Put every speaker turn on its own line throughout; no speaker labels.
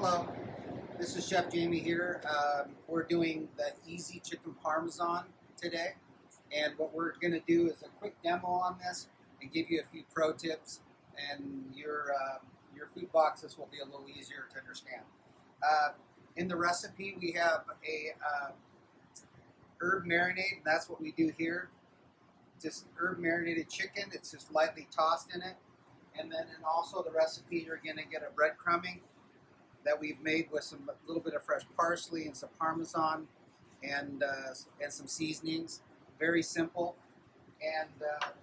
Hello, this is Chef Jamie here. We're doing the easy chicken parmesan today, and what we're going to do is a quick demo on this and give you a few pro tips, and your food boxes will be a little easier to understand. In the recipe, we have a herb marinade, and that's what we do here. Just herb marinated chicken. It's just lightly tossed in it, and then also the recipe, you're going to get a breadcrumbing that we've made with a little bit of fresh parsley and some Parmesan and some seasonings. Very simple. And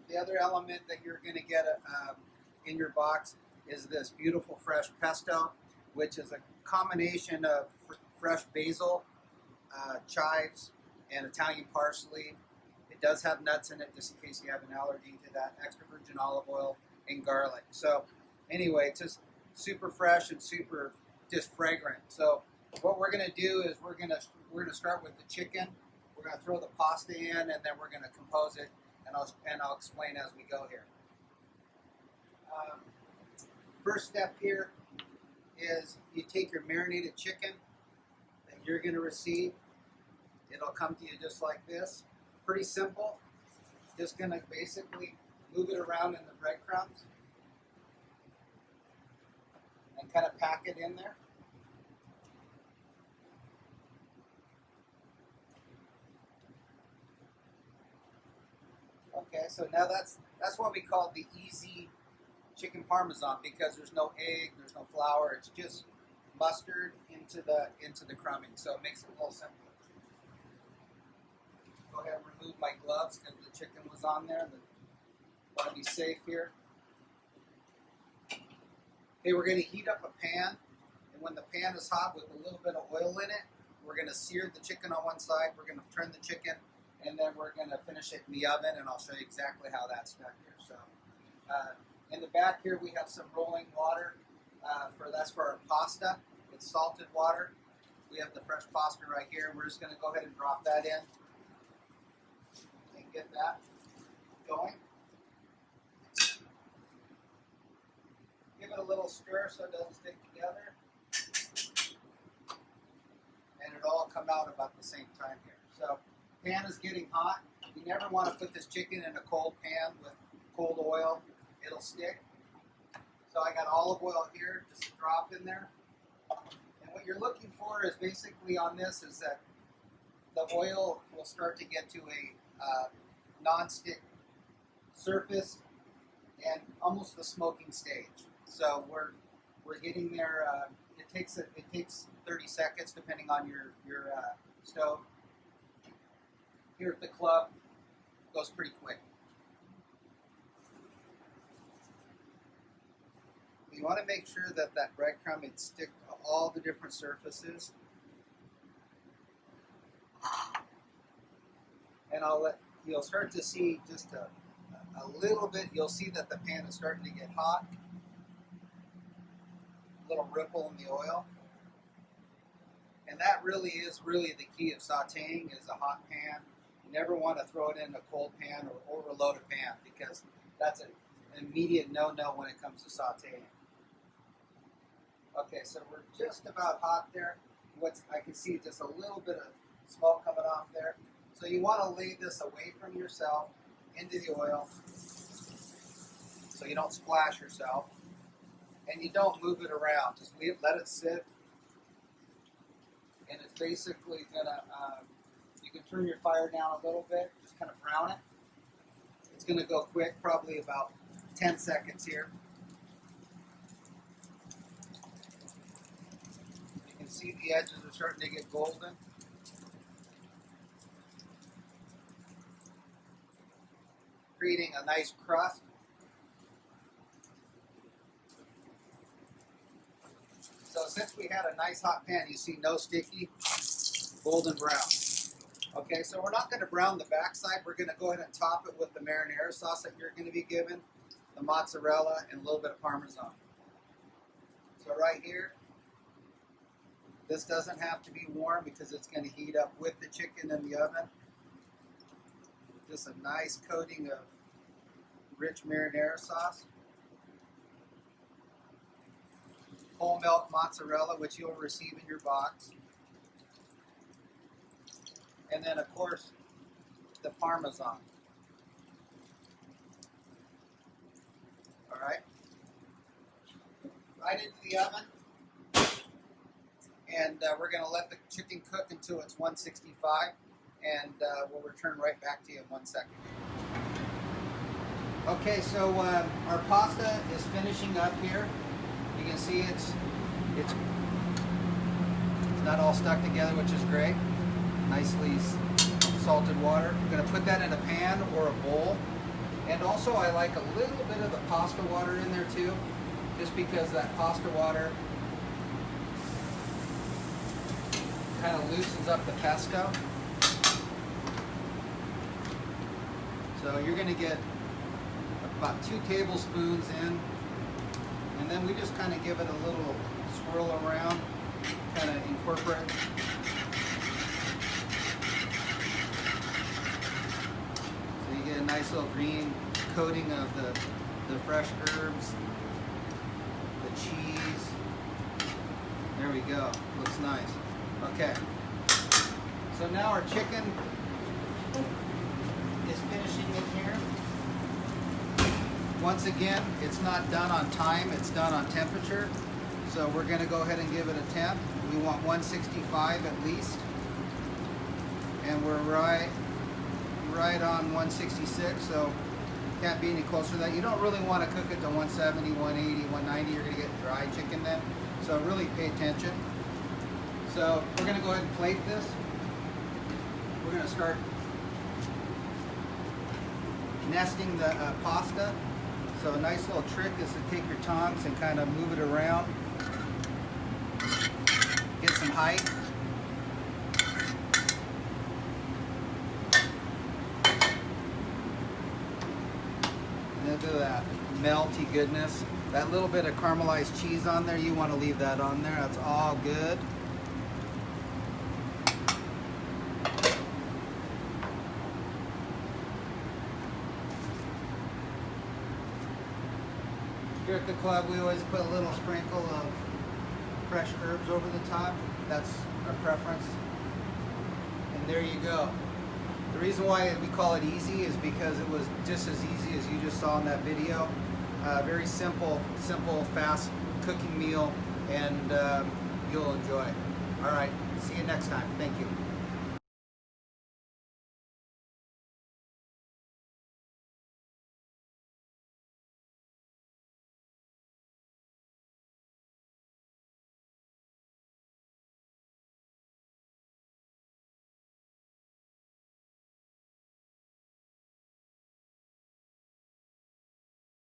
the other element that you're going to get in your box is this beautiful fresh pesto, which is a combination of fresh basil, chives, and Italian parsley. It does have nuts in it, just in case you have an allergy to that. Extra virgin olive oil and garlic. So anyway, it's just super fresh and super just fragrant. So what we're going to do is we're going to start with the chicken. We're going to throw the pasta in, and then we're going to compose it, and I'll explain as we go here. First step here is you take your marinated chicken that you're going to receive. It'll come to you just like this. Pretty simple. Just going to basically move it around in the breadcrumbs and kind of pack it in there. Okay, so now that's what we call the easy chicken parmesan, because there's no egg, there's no flour, it's just mustard into the crumbing, so it makes it a little simpler. Go ahead and remove my gloves because the chicken was on there. I want to be safe here. Okay, we're going to heat up a pan, and when the pan is hot with a little bit of oil in it, we're going to sear the chicken on one side, we're going to turn the chicken, and then we're going to finish it in the oven, and I'll show you exactly how that's done here. So, in the back here we have some rolling water, that's for our pasta. It's salted water. We have the fresh pasta right here, and we're just going to go ahead and drop that in and get that going. Give it a little stir so it doesn't stick together. And it'll all come out about the same time here. So, pan is getting hot. You never want to put this chicken in a cold pan with cold oil. It'll stick. So I got olive oil here, just a drop in there. And what you're looking for is basically on this is that the oil will start to get to a non-stick surface and almost the smoking stage. So we're getting there. It takes 30 seconds depending on your stove. Here at the club, it goes pretty quick. You want to make sure that breadcrumb it sticks to all the different surfaces. And you'll start to see just a little bit. You'll see that the pan is starting to get hot. A little ripple in the oil. And that really is the key of sauteing is a hot pan. You never want to throw it in a cold pan or overload a pan, because that's an immediate no-no when it comes to sauteing. Okay, so we're just about hot there. I can see just a little bit of smoke coming off there. So you want to lay this away from yourself into the oil so you don't splash yourself. And you don't move it around. Just let it sit. And it's basically gonna, you can turn your fire down a little bit, just kind of brown it. It's gonna go quick, probably about 10 seconds here. You can see the edges are starting to get golden. Creating a nice crust. So since we had a nice hot pan, you see no sticky, golden brown. Okay, so we're not going to brown the backside. We're going to go ahead and top it with the marinara sauce that you're going to be given, the mozzarella, and a little bit of Parmesan. So right here, this doesn't have to be warm because it's going to heat up with the chicken in the oven. Just a nice coating of rich marinara sauce. whole milk mozzarella, which you'll receive in your box. And then, of course, the Parmesan. All right. Right into the oven. And we're going to let the chicken cook until it's 165. And we'll return right back to you in 1 second. Okay, so our pasta is finishing up here. You can see it's not all stuck together, which is great. Nicely salted water. I'm going to put that in a pan or a bowl. And also I like a little bit of the pasta water in there too, just because that pasta water kind of loosens up the pesto. So you're going to get about 2 tablespoons in, and then we just kind of give it a little swirl around, kind of incorporate. So you get a nice little green coating of the fresh herbs, the cheese. There we go, looks nice. Okay, so now our chicken is finishing in here. Once again, it's not done on time, it's done on temperature. So we're going to go ahead and give it a temp. We want 165 at least. And we're right on 166, so can't be any closer to that. You don't really want to cook it to 170, 180, 190. You're going to get dry chicken then. So really pay attention. So we're going to go ahead and plate this. We're going to start nesting the pasta. So a nice little trick is to take your tongs and kind of move it around. Get some height. And look at that melty goodness. That little bit of caramelized cheese on there, you want to leave that on there. That's all good. Here at the club, we always put a little sprinkle of fresh herbs over the top. That's our preference. And there you go. The reason why we call it easy is because it was just as easy as you just saw in that video. Very simple, fast cooking meal, and you'll enjoy. All right, see you next time. Thank you.